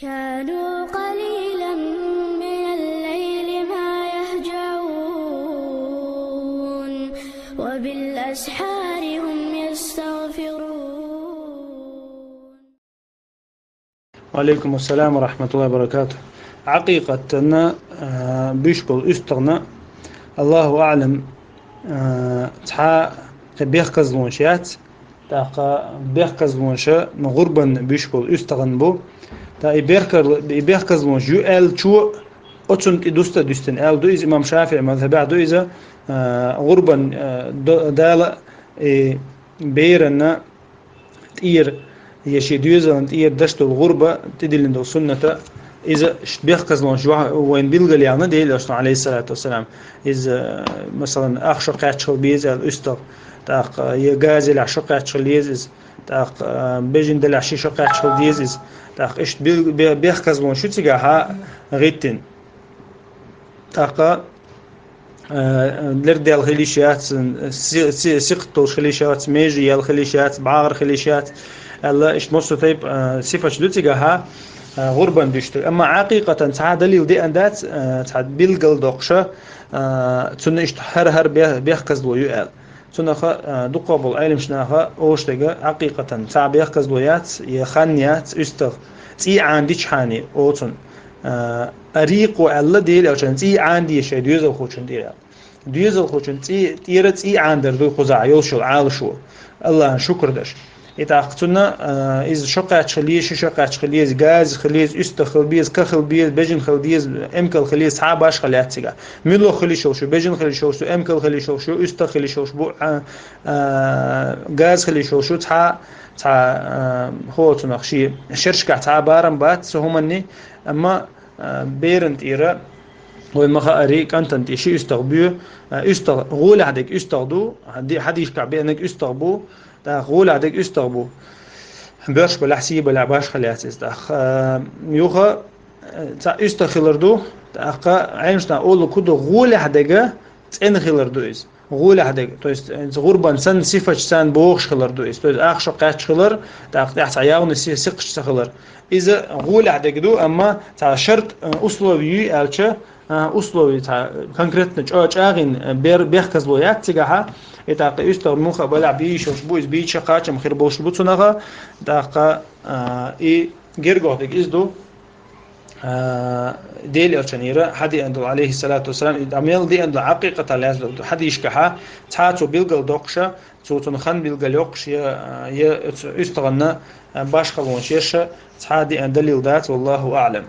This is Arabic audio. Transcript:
كانوا قليلا من الليل ما يهجعون وبالأسحار هم يستغفرون. وعليكم السلام ورحمة الله وبركاته. عقيقة أن بيشكل استغنى الله أعلم تحا بيخكز لونشات تاقا بيخكز لونشا نغربا بيشكل استغن بو تا بيخكز لونش يو ال شو أتسنت إدوستا دوستن ال دو إز إمام شافعي مذهبع دو إذا غربا دالا بيرنا تير يشي دوزن تير دشت الغربة تدلين دو سنة إذا بيخكز لون شو وين بيلقى يعني ديل أصلا عليه الصلاة والسلام إذا مثلا أخشى قاتشل بيز الأستر تاق يجازل عشق قاتشل يزز تاق بيجن دل عشي شق قاتشل يزز تاق إيش بيخكز لون شو تجاها غيتن تاق لردي الخليشات سقطوا الخليشات ميجي الخليشات بعار الخليشات الله إيش مصر طيب صفة شدوتها غربا دشت أما حقيقة تعاد دليل دي أندات تعاد بيلقل دقشة تون إيش هر بيحكز لو يقال تون خا دقابل علم شناها أوش تجا حقيقة تعاد بيحكز لويات يخانيات استغ تي عندي شحاني أوتون أريق وعلى ديل عشان تي عندي شيء ديوزل خوشن ديوزل خوشن تي عندر دو خزع يوشل عالشو الله شكر دش إتاقتنا إذا شقة خليش غاز خليز خلبيز كخلبيز بيجن خلبيز إمكل خليز حاباش خليات سجا ملو خليش وشو بيجن خليش وشو إمكل خليش وشو خليش وشو بو غاز خليش وشو تها هو تناقشي شركة تها بارم بات سهمني أما بيرنت إيرا وما أريك أنت شيء استغبيه غول عندك استغدو حديش كعبينك استغبو تا غول عندك استغبو باش بالحسيب ولا باش خليات استخ يوخا تا استخلردو تا عينشنا أول كده غول عندك تين خلردو إز غول عندك تويست غربان سن صفة سن بوخش خلردو إز تويست آخر قاتش خلر تا تحت عياون سقش خلر إذا غول عندك دو أما تا شرط أصلوي ألشة أصلوي تا كونكريت أغين بيخكز لويات تجاها إتاقي يستر مخ بلع بيش وشبويز بيش قاتم خير بوش بوتسونها تاقا إي جرجو ديك إزدو ديل أرشنيرة حدي أندو عليه الصلاة والسلام أميل دي أندو حقيقة لازم حدي يشكحها تحاتو بيلقل دوقشة توتن خان بيلقل يوقش يستغنى باش خلون شيشة تحادي أندليل ذات والله أعلم.